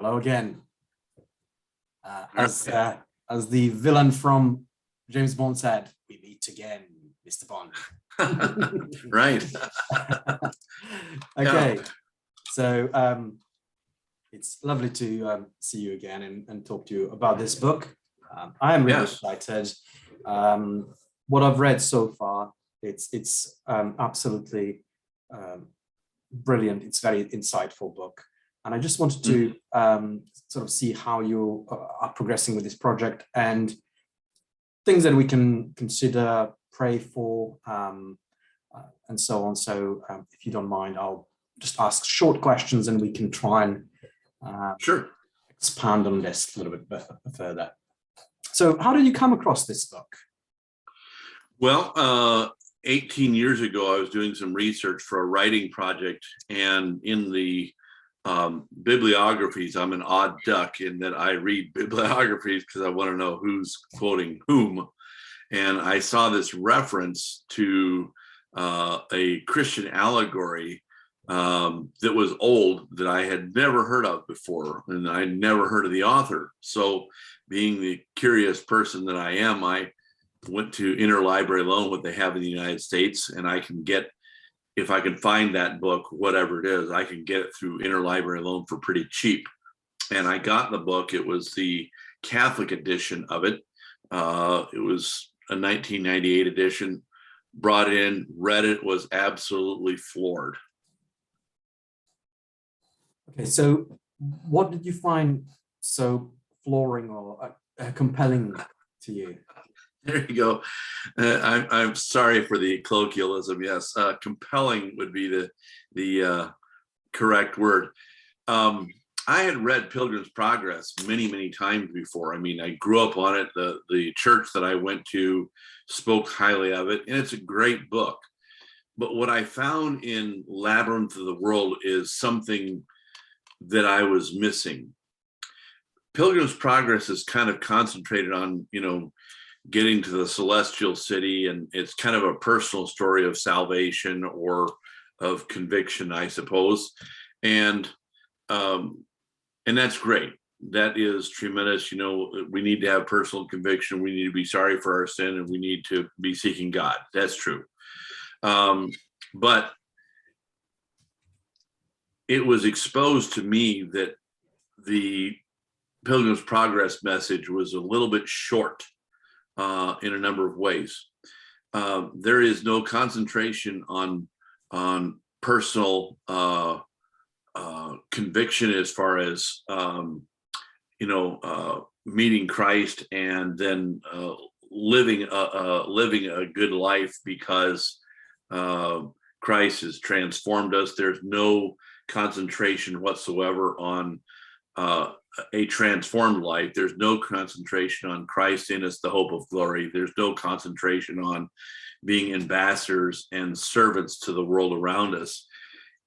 Hello again. Uh, All as uh, as the villain from James Bond said, we meet again, Mr. Bond. right. Okay, so it's lovely to see you again and talk to you about this book. I am really Yes. excited. What I've read so far, it's absolutely brilliant. It's a very insightful book. And I just wanted to sort of see how you are progressing with this project and things that we can consider, pray for, and so on. So if you don't mind, I'll just ask short questions and we can try and Sure. expand on this a little bit further. So how did you come across this book? Well, 18 years ago, I was doing some research for a writing project, and in the bibliographies, I'm an odd duck in that I read bibliographies because I want to know who's quoting whom. And I saw this reference to a Christian allegory that was old that I had never heard of before, and I never heard of the author. So being the curious person that I am, I went to Interlibrary Loan, what they have in the United States, and I can get, if I can find that book, whatever it is, I can get it through Interlibrary Loan for pretty cheap. And I got the book. It was the Catholic edition of it. It was a 1998 edition. Brought in, read it, was absolutely floored. Okay, so what did you find so flooring or compelling to you? There you go. I'm sorry for the colloquialism. Yes, compelling would be the correct word. I had read Pilgrim's Progress many times before. I mean, I grew up on it. The church that I went to spoke highly of it, and it's a great book. But what I found in Labyrinth of the World is something that I was missing. Pilgrim's Progress is kind of concentrated on, getting to the celestial city, and it's kind of a personal story of salvation or of conviction, I suppose. And that's great. That is tremendous. We need to have personal conviction. We need to be sorry for our sin, and we need to be seeking God. That's true. But it was exposed to me that the Pilgrim's Progress message was a little bit short in a number of ways. There is no concentration on personal conviction as far as meeting Christ and then living a good life because Christ has transformed us. There's no concentration whatsoever on a transformed life. There's no concentration on Christ in us, the hope of glory. There's no concentration on being ambassadors and servants to the world around us.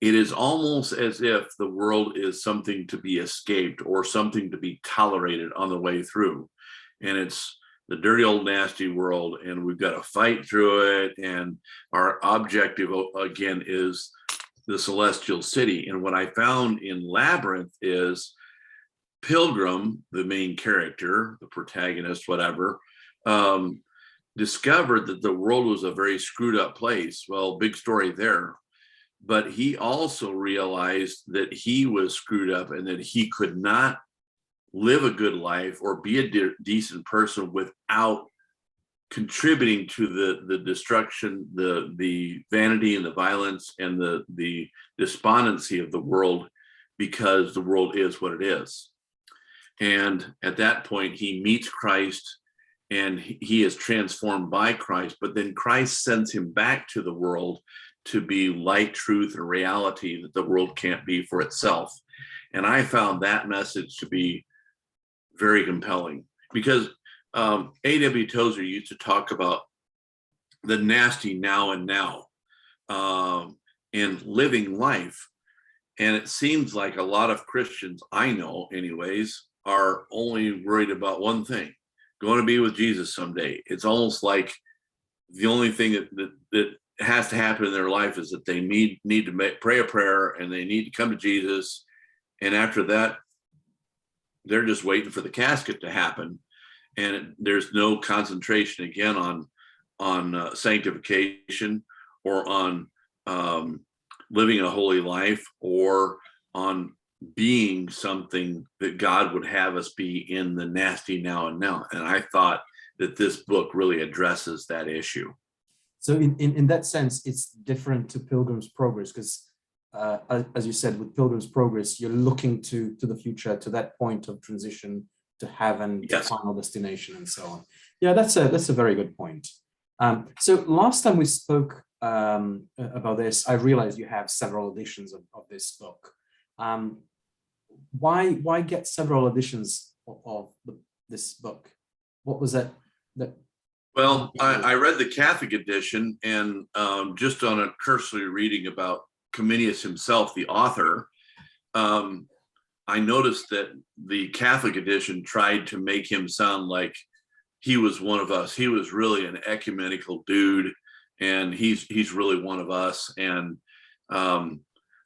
It is almost as if the world is something to be escaped or something to be tolerated on the way through. And it's the dirty old nasty world, and we've got to fight through it. And our objective, again, is the celestial city. And what I found in Labyrinth is Pilgrim, the main character, the protagonist, whatever, discovered that the world was a very screwed up place. Well, big story there. But he also realized that he was screwed up and that he could not live a good life or be a decent person without contributing to the destruction, the vanity and the violence and the despondency of the world, because the world is what it is. And at that point, he meets Christ and he is transformed by Christ, but then Christ sends him back to the world to be light, truth, and reality that the world can't be for itself. And I found that message to be very compelling because A.W. Tozer used to talk about the nasty now and now and living life. And it seems like a lot of Christians, I know anyways, are only worried about one thing: going to be with Jesus someday. It's almost like the only thing that has to happen in their life is that they need to pray a prayer and they need to come to Jesus. And after that, they're just waiting for the casket to happen, and there's no concentration again on sanctification or on living a holy life or on being something that God would have us be in the nasty now and now. And I thought that this book really addresses that issue. So in that sense, it's different to Pilgrim's Progress, because as you said, with Pilgrim's Progress, you're looking to the future, to that point of transition to heaven, Yes. to final destination, and so on. Yeah, that's a very good point. So last time we spoke about this, I realized you have several editions of this book. Why get several editions of this book? What was that? Well, I read the Catholic edition, and just on a cursory reading about Comenius himself, the author, I noticed that the Catholic edition tried to make him sound like he was one of us. He was really an ecumenical dude, and he's really one of us. And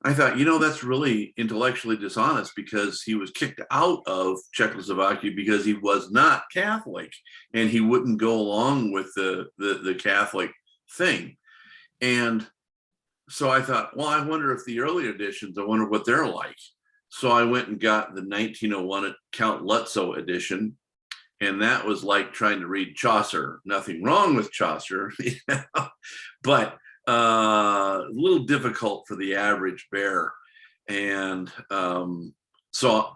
I thought, that's really intellectually dishonest, because he was kicked out of Czechoslovakia because he was not Catholic, and he wouldn't go along with the Catholic thing. And so I thought, well, I wonder if the early editions, I wonder what they're like. So I went and got the 1901 Count Lutzow edition, and that was like trying to read Chaucer. Nothing wrong with Chaucer, but a little difficult for the average bear. And so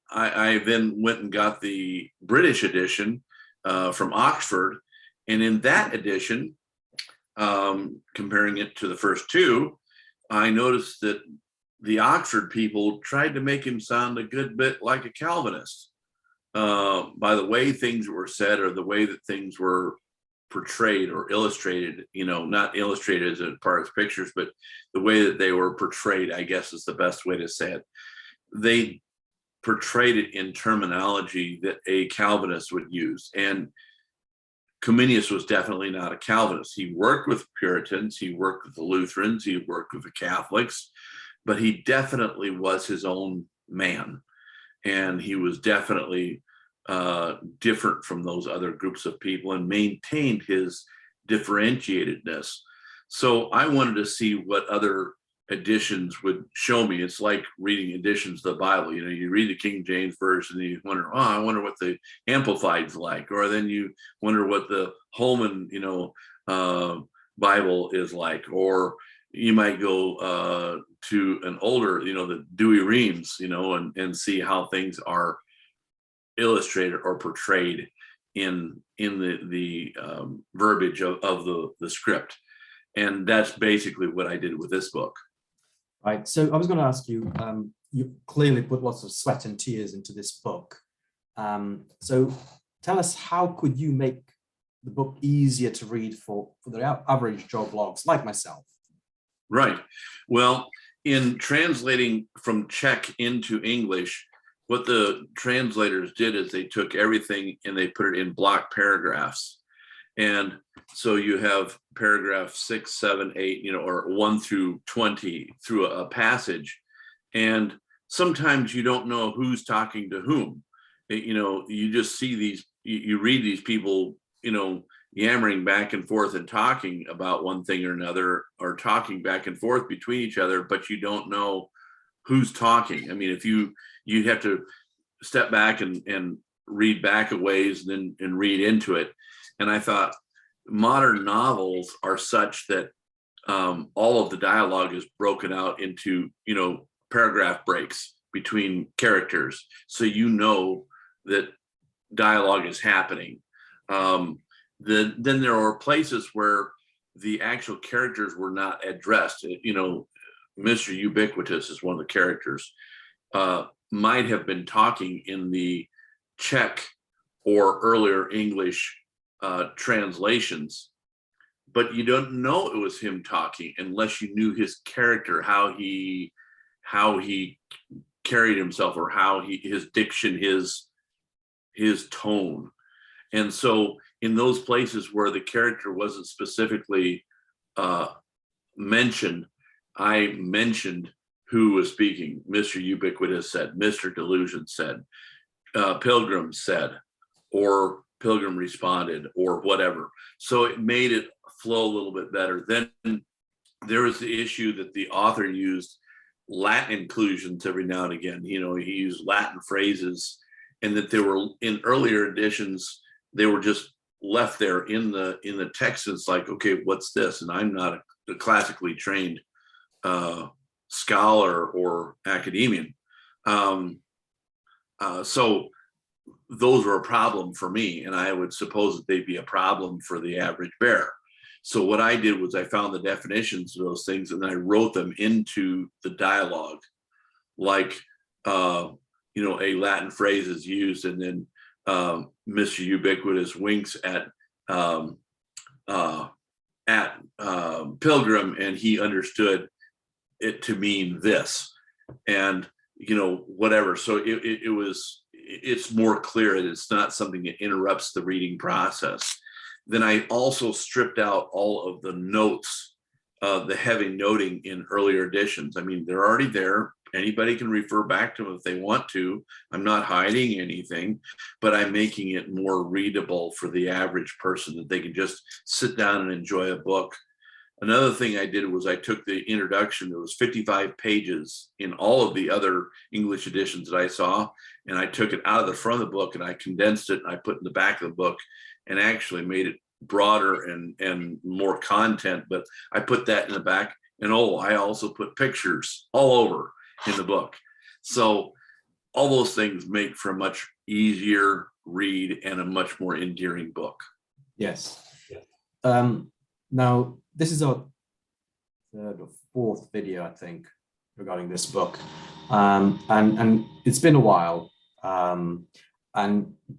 I then went and got the British edition from Oxford. And in that edition, comparing it to the first two, I noticed that the Oxford people tried to make him sound a good bit like a Calvinist by the way things were said, or the way that things were portrayed or illustrated, not illustrated as a part of pictures, but the way that they were portrayed, I guess is the best way to say it. They portrayed it in terminology that a Calvinist would use. And Comenius was definitely not a Calvinist. He worked with Puritans, he worked with the Lutherans, he worked with the Catholics, but he definitely was his own man. And he was definitely different from those other groups of people and maintained his differentiatedness. So I wanted to see what other editions would show me. It's like reading editions of the Bible. You read the King James Version and you wonder, I wonder what the Amplified's like. Or then you wonder what the Holman, Bible is like. Or you might go to an older, the Douay-Rheims, and see how things are illustrated or portrayed in the verbiage of the script. And that's basically what I did with this book. Right. So I was going to ask you, you clearly put lots of sweat and tears into this book. So tell us, how could you make the book easier to read for the average Joe Bloggs like myself? Right. Well, in translating from Czech into English, what the translators did is they took everything and they put it in block paragraphs. And so you have paragraph 6, 7, 8, or 1 through 20 through a passage. And sometimes you don't know who's talking to whom. You just see these, you read these people, yammering back and forth and talking about one thing or another, or talking back and forth between each other, but you don't know who's talking. I mean, if you have to step back and read back a ways and read into it. And I thought modern novels are such that all of the dialogue is broken out into, paragraph breaks between characters. So that dialogue is happening. Then there are places where the actual characters were not addressed. Mr. Ubiquitous is one of the characters, might have been talking in the Czech or earlier English translations, but you don't know it was him talking unless you knew his character, how he carried himself, or how his diction, his tone. And so in those places where the character wasn't specifically mentioned, I mentioned who was speaking. Mr. Ubiquitous said, Mr. Delusion said, Pilgrim said, or Pilgrim responded, or whatever. So it made it flow a little bit better. Then there was the issue that the author used Latin inclusions every now and again. He used Latin phrases, and that they were in earlier editions, they were just left there in the text. It's like, okay, what's this? And I'm not a classically trained scholar or academician. So those were a problem for me, and I would suppose that they'd be a problem for the average bear. So what I did was I found the definitions of those things, and then I wrote them into the dialogue, like a Latin phrase is used, and then Mr. Ubiquitous winks at Pilgrim, and he understood it to mean this, and whatever. So it's more clear, and it's not something that interrupts the reading process. Then I also stripped out all of the notes, the heavy noting in earlier editions. I mean, they're already there. Anybody can refer back to them if they want to. I'm not hiding anything, but I'm making it more readable for the average person, that they can just sit down and enjoy a book. Another thing I did was I took the introduction. There was 55 pages in all of the other English editions that I saw, and I took it out of the front of the book and I condensed it and I put it in the back of the book, and actually made it broader and more content. But I put that in the back, and I also put pictures all over in the book. So all those things make for a much easier read and a much more endearing book. Yes. Now, this is our third or fourth video, I think, regarding this book. And it's been a while. And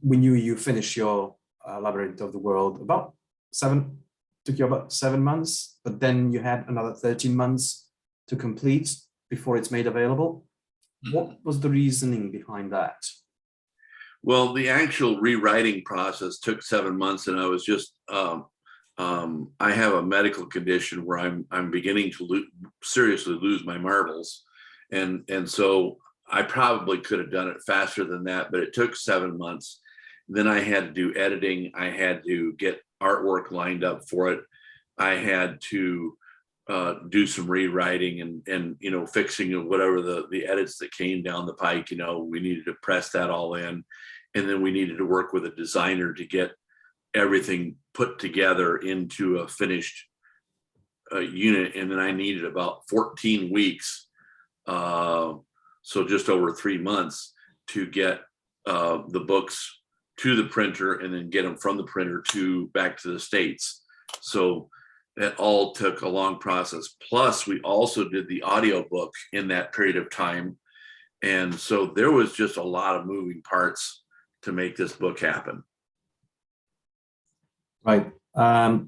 we knew you finished your Labyrinth of the World took you about 7 months, but then you had another 13 months to complete before it's made available. What was the reasoning behind that? Well, the actual rewriting process took 7 months, and I was just I have a medical condition where I'm beginning to seriously lose my marbles, and so I probably could have done it faster than that, but it took 7 months. Then I had to do editing. I had to get artwork lined up for it. I had to do some rewriting and fixing whatever the edits that came down the pike. We needed to press that all in, and then we needed to work with a designer to get everything put together into a finished unit. And then I needed about 14 weeks, so just over 3 months, to get the books to the printer and then get them from the printer back to the States. So that all took a long process. Plus, we also did the audiobook in that period of time. And so there was just a lot of moving parts to make this book happen. Right. I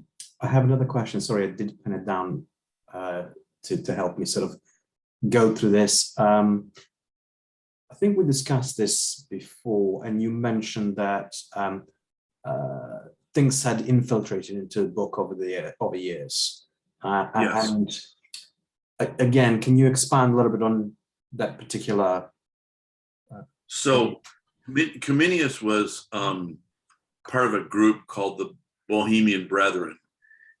have another question. Sorry, I did pin it down to help me sort of go through this. I think we discussed this before, and you mentioned that things had infiltrated into the book over years. Yes. And again, can you expand a little bit on that particular? So Comenius was part of a group called the Bohemian Brethren,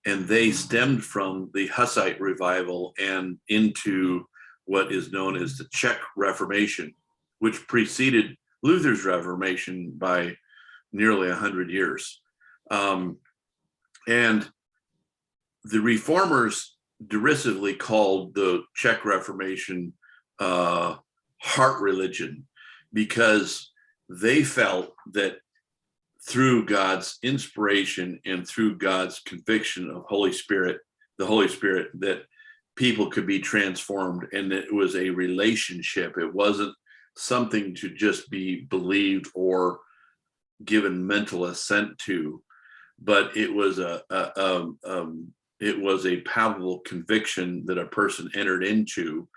and they stemmed from the Hussite revival and into what is known as the Czech Reformation, which preceded Luther's Reformation by nearly 100 years. And the reformers derisively called the Czech Reformation heart religion, because they felt that through God's inspiration and through God's conviction of the Holy Spirit, that people could be transformed, and that it was a relationship. It wasn't something to just be believed or given mental assent to, but it was a palpable conviction that a person entered into.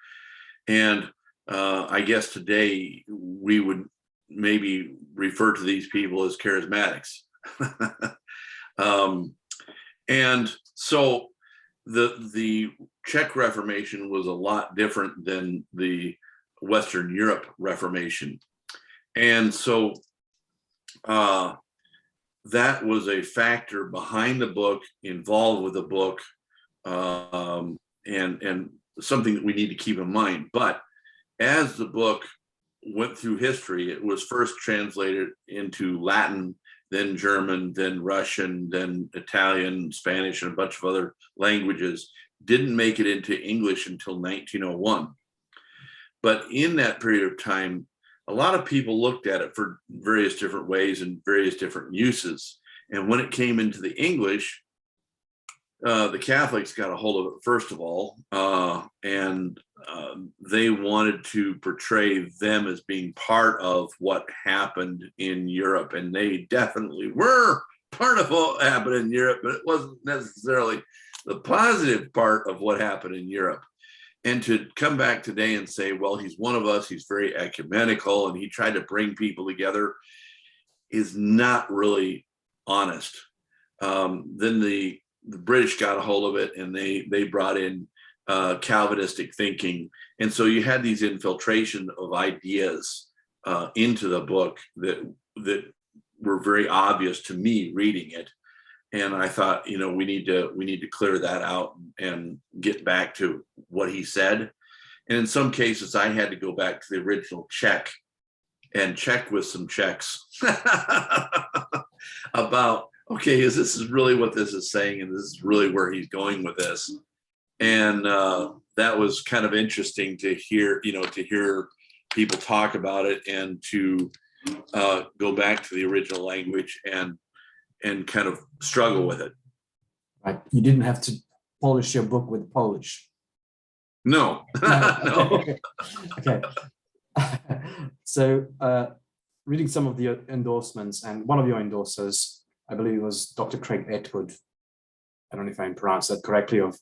And I guess today we would maybe refer to these people as charismatics. And so the Czech Reformation was a lot different than the Western Europe Reformation. And so that was a factor behind the book, involved with the book, and something that we need to keep in mind. But as the book went through history, it was first translated into Latin, then German, then Russian, then Italian, Spanish, and a bunch of other languages. Didn't make it into English until 1901. But in that period of time, a lot of people looked at it for various different ways and various different uses. And when it came into the English, the Catholics got a hold of it first of all, and they wanted to portray them as being part of what happened in Europe. And they definitely were part of what happened in Europe, but it wasn't necessarily the positive part of what happened in Europe. And to come back today and say, well, he's one of us, he's very ecumenical, and he tried to bring people together, is not really honest. Then the British got a hold of it, and they brought in Calvinistic thinking. And so you had these infiltration of ideas into the book that were very obvious to me reading it. And I thought, we need to clear that out and get back to what he said. And in some cases, I had to go back to the original Czech and check with some Czechs about, okay, this is really what this is saying, and this is really where he's going with this. And that was kind of interesting to hear, to hear people talk about it, and to go back to the original language and kind of struggle with it. Right. You didn't have to polish your book with Polish. No. No. Okay. So reading some of the endorsements, and one of your endorsers, I believe it was Dr. Craig Atwood, I don't know if I pronounced that correctly, of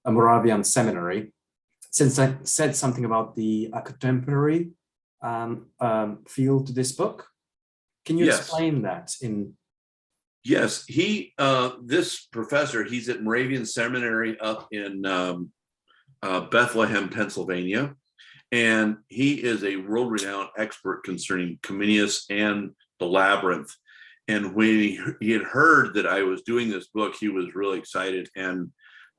a Moravian seminary, said something about the contemporary feel to this book. Can you explain that in? Yes, this professor, he's at Moravian Seminary up in Bethlehem, Pennsylvania, and he is a world-renowned expert concerning Comenius and the Labyrinth. And when he had heard that I was doing this book, he was really excited. And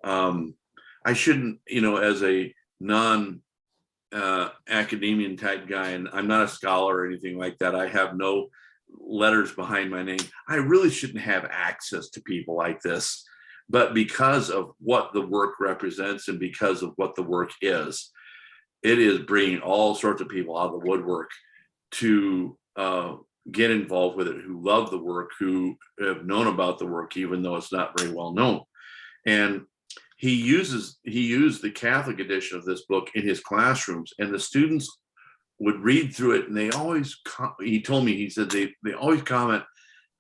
I shouldn't, as a non-academian type guy, and I'm not a scholar or anything like that, I have no letters behind my name, I really shouldn't have access to people like this. But because of what the work represents and because of what the work is, it is bringing all sorts of people out of the woodwork to get involved with it, who love the work, who have known about the work, even though it's not very well known. And he used the Catholic edition of this book in his classrooms, and the students would read through it, and they always, he told me, he said they always comment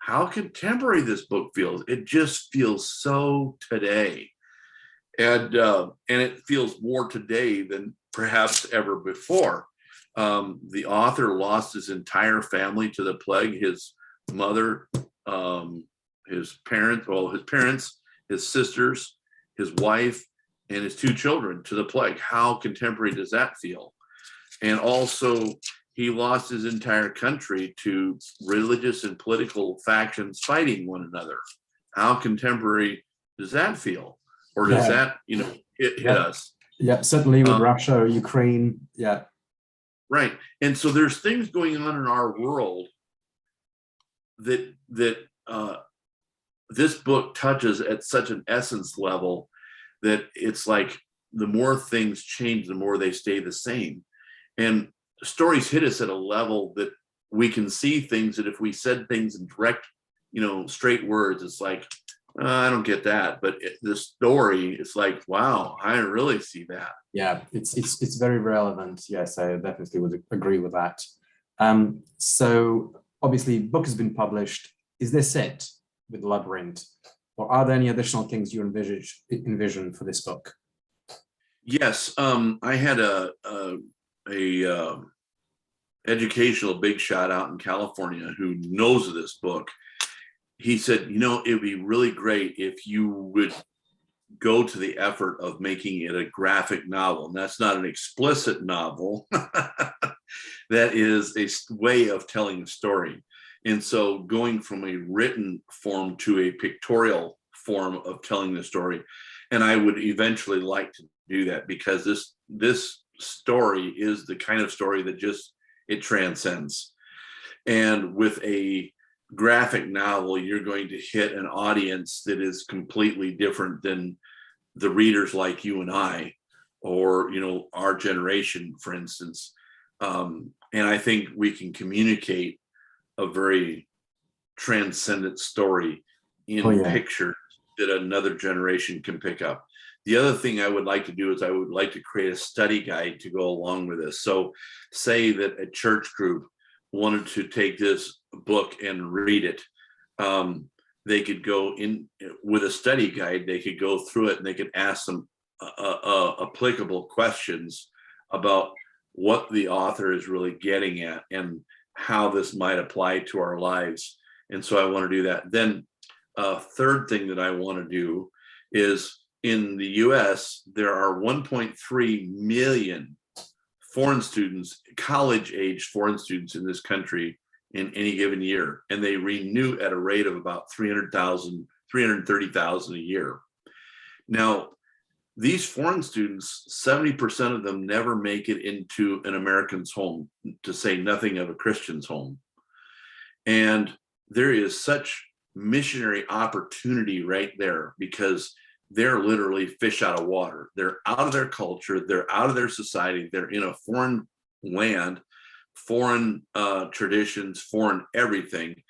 how contemporary this book feels. It just feels so today. And it feels more today than perhaps ever before. The author lost his entire family to the plague, his mother, his parents, his sisters, his wife, and his 2 children to the plague. How contemporary does that feel? And also, he lost his entire country to religious and political factions fighting one another. How contemporary does that feel? Or does that, hit us? Yeah, certainly with Russia, Ukraine, yeah. Right. And so there's things going on in our world that this book touches at such an essence level that it's like the more things change, the more they stay the same. And stories hit us at a level that we can see things that if we said things in direct, straight words, it's like, I don't get that. But the story, it's like, wow, I really see that. Yeah, it's very relevant. Yes, I definitely would agree with that. So obviously, book has been published. Is this it with Labyrinth, or are there any additional things you envision for this book? Yes, I had a educational big shot out in California who knows of this book. He said, it'd be really great if you would go to the effort of making it a graphic novel. And that's not an explicit novel, that is a way of telling a story. And so going from a written form to a pictorial form of telling the story, and I would eventually like to do that, because this story is the kind of story that just, it transcends. And with a graphic novel, you're going to hit an audience that is completely different than the readers like you and I, or our generation, for instance. And I think we can communicate a very transcendent story in picture that another generation can pick up. The other thing I would like to do is I would like to create a study guide to go along with this. So say that a church group wanted to take this book and read it. They could go in with a study guide, they could go through it and they could ask some applicable questions about what the author is really getting at and how this might apply to our lives. And so I want to do that. Then a third thing that I want to do is, in the US, there are 1.3 million foreign students, college-age foreign students in this country in any given year, and they renew at a rate of about 330,000 a year. Now, these foreign students, 70% of them never make it into an American's home, to say nothing of a Christian's home. And there is such missionary opportunity right there, because they're literally fish out of water. They're out of their culture, they're out of their society, they're in a foreign land, foreign traditions, foreign everything.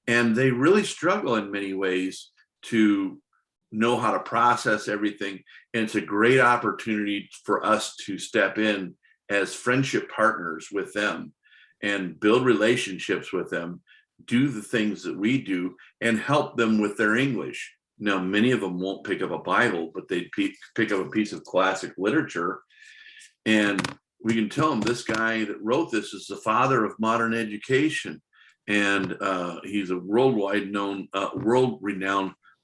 And they really struggle in many ways to know how to process everything. And it's a great opportunity for us to step in as friendship partners with them and build relationships with them, do the things that we do, and help them with their English. Now, many of them won't pick up a Bible, but they pick up a piece of classic literature. And we can tell them, this guy that wrote this is the father of modern education. And he's a world-renowned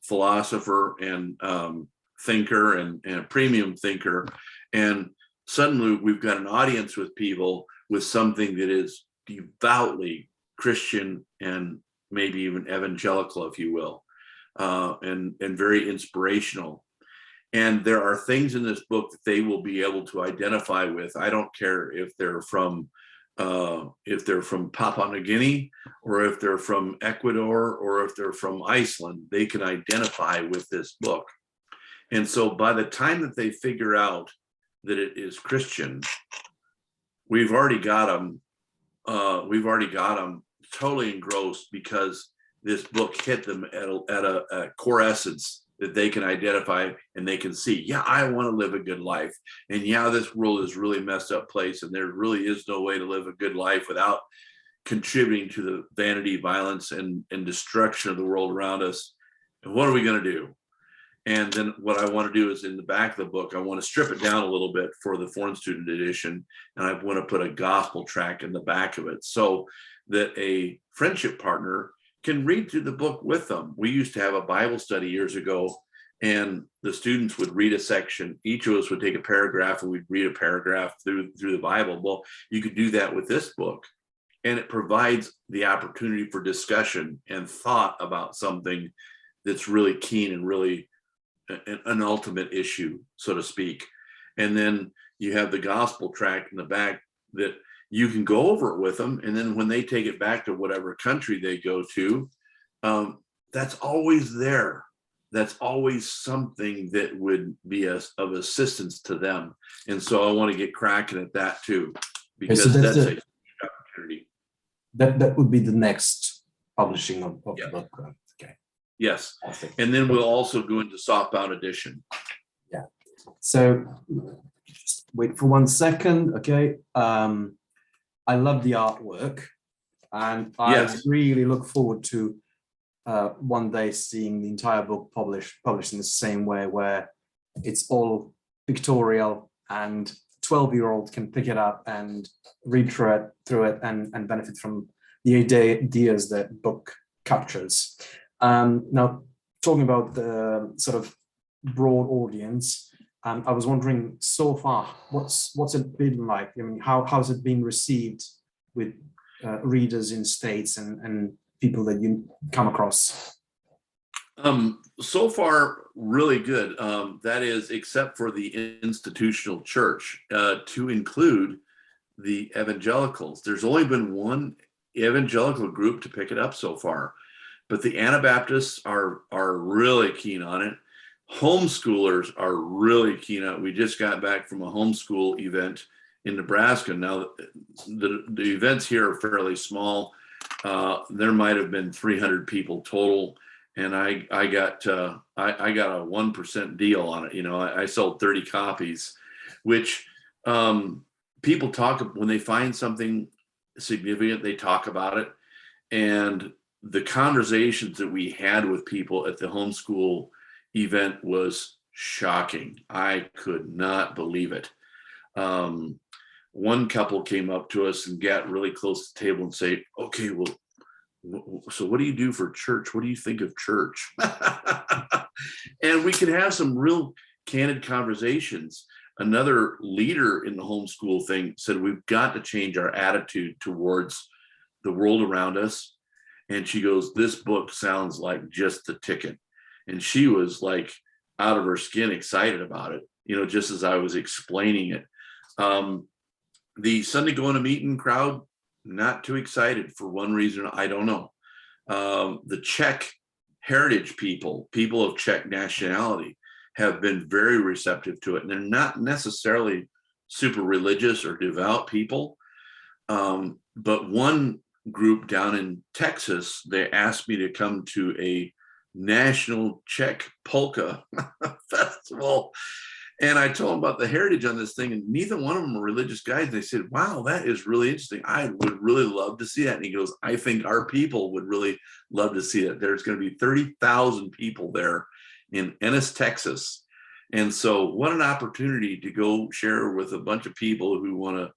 philosopher and thinker and premium thinker. And suddenly we've got an audience with people with something that is devoutly Christian and maybe even evangelical, if you will, and very inspirational. And there are things in this book that they will be able to identify with. I don't care if they're from Papua New Guinea, or if they're from Ecuador, or if they're from Iceland, they can identify with this book. And so by the time that they figure out that it is Christian, we've already got them totally engrossed, because this book hit them at a core essence that they can identify, and they can see, yeah, I want to live a good life. And yeah, this world is really messed up place, and there really is no way to live a good life without contributing to the vanity, violence, and destruction of the world around us. And what are we going to do? And then what I want to do is, in the back of the book, I want to strip it down a little bit for the foreign student edition. And I want to put a gospel track in the back of it, so that a friendship partner can read through the book with them. We used to have a Bible study years ago, and the students would read a section. Each of us would take a paragraph, and we'd read a paragraph through the Bible. Well, you could do that with this book, and it provides the opportunity for discussion and thought about something that's really keen and really an ultimate issue, so to speak. And then you have the gospel tract in the back that you can go over it with them. And then when they take it back to whatever country they go to, that's always there. That's always something that would be of assistance to them. And so I want to get cracking at that too, because that's a huge opportunity. That would be the next publishing of the book. Okay. Yes. And then we'll also go into softbound edition. Yeah. So just wait for 1 second. Okay. I love the artwork, and I really look forward to one day seeing the entire book published in the same way, where it's all pictorial and 12-year-old can pick it up and read through it and benefit from the ideas that book captures. Now, talking about the sort of broad audience, I was wondering, so far, what's it been like? I mean, how's it been received readers in States and people that you come across? So far, really good. That is, except for the institutional church, to include the evangelicals. There's only been one evangelical group to pick it up so far, but the Anabaptists are really keen on it. Homeschoolers are really keen on it. We just got back from a homeschool event in Nebraska. Now, the events here are fairly small. There might have been 300 people total, and I got a 1% deal on it. I sold 30 copies, which people talk when they find something significant, they talk about it. And the conversations that we had with people at the homeschool event was shocking. I could not believe it. One couple came up to us and got really close to the table and say, okay, well, so what do you do for church? What do you think of church? And we could have some real candid conversations. Another leader in the homeschool thing said, we've got to change our attitude towards the world around us. And she goes, this book sounds like just the ticket. And she was like out of her skin, excited about it, just as I was explaining it. The Sunday going to meeting crowd, not too excited for one reason, I don't know. The Czech heritage people of Czech nationality, have been very receptive to it. And they're not necessarily super religious or devout people. But one group down in Texas, they asked me to come to a national Czech polka festival. And I told them about the heritage on this thing, and neither one of them are religious guys. And they said, wow, that is really interesting. I would really love to see that. And he goes, I think our people would really love to see it. There's going to be 30,000 people there in Ennis, Texas. And so what an opportunity to go share with a bunch of people who want to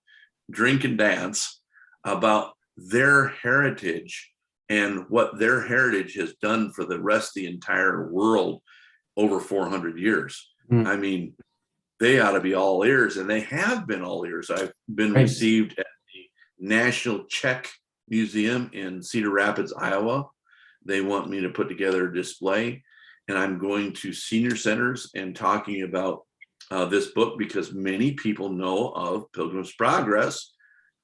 drink and dance about their heritage and what their heritage has done for the rest of the entire world over 400 years. I mean, they ought to be all ears, and they have been all ears. I've been received at the National Czech Museum in Cedar Rapids, Iowa. They want me to put together a display, and I'm going to senior centers and talking about this book, because many people know of Pilgrim's Progress,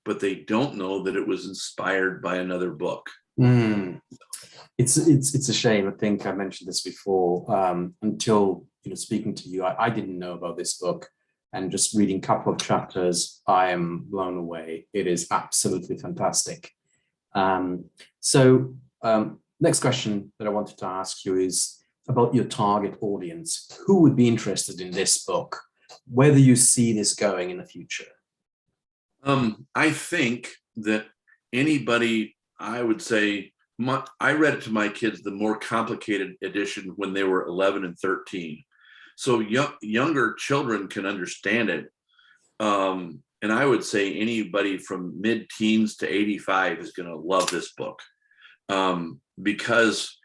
but they don't know that it was inspired by another book. It's a shame. I think I mentioned this before. Until speaking to you, I didn't know about this book, and just reading a couple of chapters, I am blown away. It is absolutely fantastic. Next question that I wanted to ask you is about your target audience. Who would be interested in this book? Where do you see this going in the future? I think that anybody, I would say, I read it to my kids, the more complicated edition, when they were 11 and 13. So younger children can understand it. And I would say anybody from mid-teens to 85 is going to love this book, because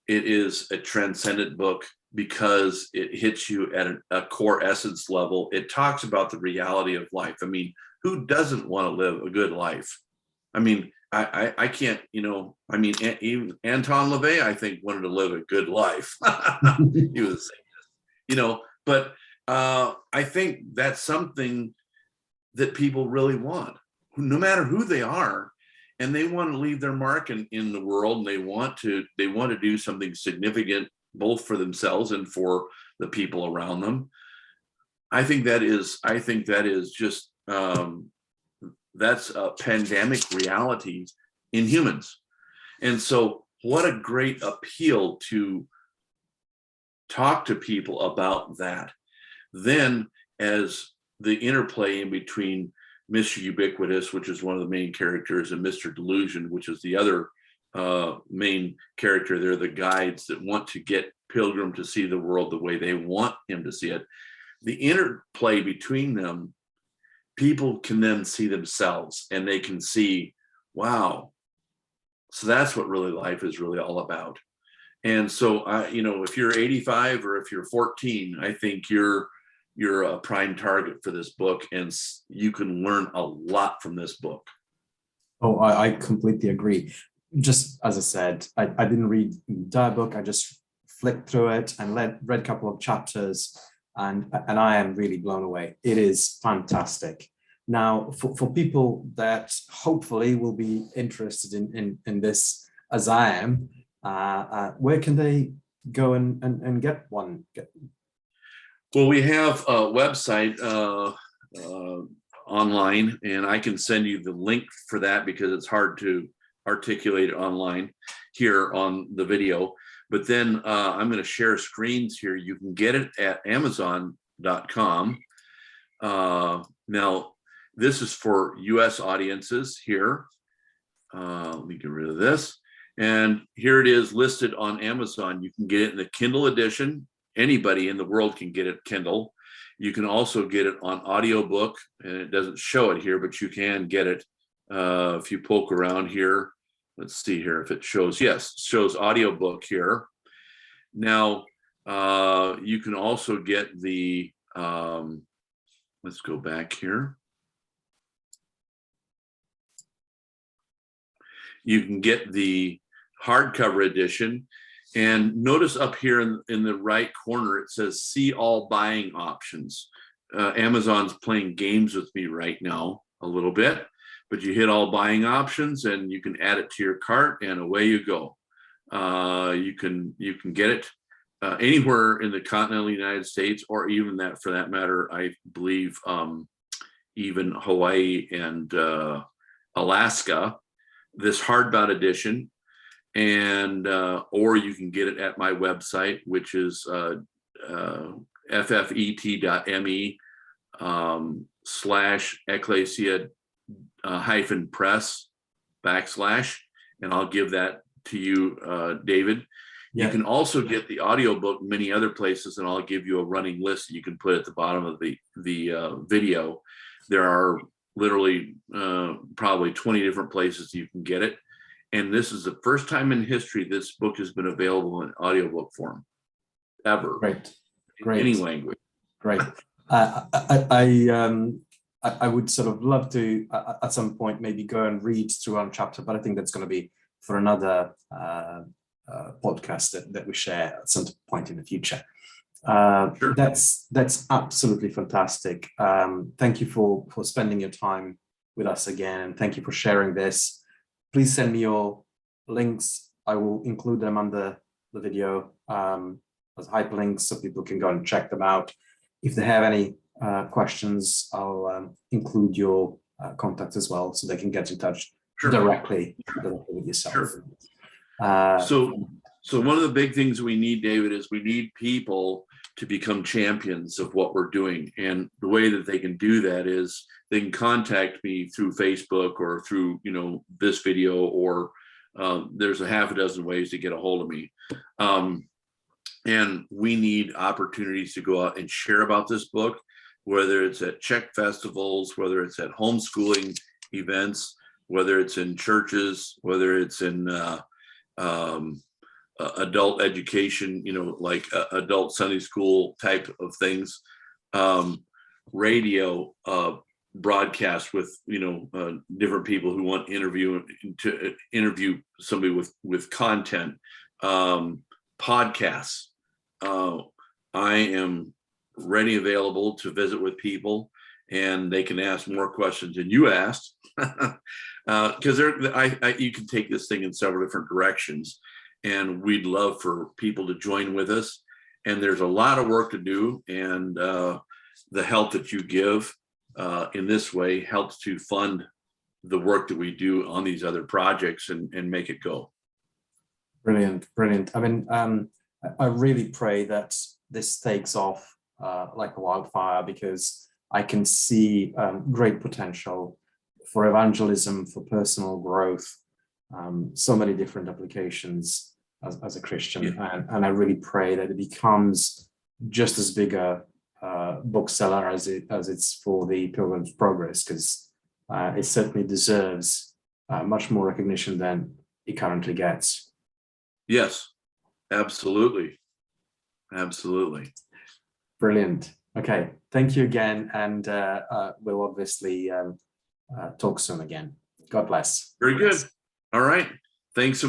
it is a transcendent book, because it hits you at a core essence level. It talks about the reality of life. I mean, who doesn't want to live a good life? I mean, I can't, even Anton LaVey, I think, wanted to live a good life. He was saying, but I think that's something that people really want, no matter who they are, and they want to leave their mark in the world, and they want to do something significant, both for themselves and for the people around them. I think that is just, that's a pandemic reality in humans. And so what a great appeal to talk to people about that. Then, as the interplay in between Mr. Ubiquitous, which is one of the main characters, and Mr. Delusion, which is the other main character, they're the guides that want to get Pilgrim to see the world the way they want him to see it. The interplay between them, people can then see themselves, and they can see, wow, so that's what really life is really all about. And so, if you're 85 or if you're 14, I think you're a prime target for this book, and you can learn a lot from this book. Oh, I completely agree. Just as I said, I didn't read the entire book. I just flicked through it and read a couple of chapters, and I am really blown away. It is fantastic. Now, for people that hopefully will be interested in this as I am, where can they go and get one? Well, we have a website online, and I can send you the link for that because it's hard to articulate online here on the video. But then I'm going to share screens here. You can get it at Amazon.com. Now, this is for US audiences here. Let me get rid of this. And here it is listed on Amazon. You can get it in the Kindle edition. Anybody in the world can get it Kindle. You can also get it on audiobook, and it doesn't show it here, but you can get it if you poke around here. Let's see here if it shows. Yes, it shows audiobook here. Now, you can also get the, let's go back here. You can get the hardcover edition. And notice up here in the right corner, it says see all buying options. Amazon's playing games with me right now a little bit, but you hit all buying options and you can add it to your cart and away you go. You can get it anywhere in the continental United States, or even that, for that matter, I believe even Hawaii and Alaska, this hardbound edition. And or you can get it at my website, which is ffet.me /ecclesia -press /, and I'll give that to you, David. Yeah. You can also get the audiobook many other places, and I'll give you a running list that you can put at the bottom of the video. There are literally probably 20 different places you can get it. And this is the first time in history this book has been available in audiobook form, ever. Great. In any language. Great. I would sort of love to, at some point, maybe go and read through one chapter, but I think that's going to be for another podcast that we share at some point in the future. Sure. That's absolutely fantastic. Thank you for spending your time with us again. Thank you for sharing this. Please send me your links. I will include them under the video as hyperlinks so people can go and check them out. If they have any questions, I'll include your contact as well so they can get in touch directly with yourself. Sure. So one of the big things we need, David, is we need people to become champions of what we're doing. And the way that they can do that is they can contact me through Facebook or through, this video, or there's a half a dozen ways to get a hold of me. And we need opportunities to go out and share about this book, whether it's at Czech festivals, whether it's at homeschooling events, whether it's in churches, whether it's in adult education, like adult Sunday school type of things, radio broadcast with, different people who want to interview somebody with content, podcasts. I am ready, available to visit with people, and they can ask more questions than you asked, because you can take this thing in several different directions. And we'd love for people to join with us. And there's a lot of work to do. And the help that you give in this way helps to fund the work that we do on these other projects and make it go. Brilliant, brilliant. I mean, I really pray that this takes off like a wildfire, because I can see great potential for evangelism, for personal growth, so many different applications as a Christian. Yeah. And I really pray that it becomes just as big a bookseller as it's for the Pilgrim's Progress, because it certainly deserves much more recognition than it currently gets. Yes, absolutely. Absolutely. Brilliant. Okay, thank you again, and we'll obviously talk soon again. God bless. Very God good. bless. All right. Thanks so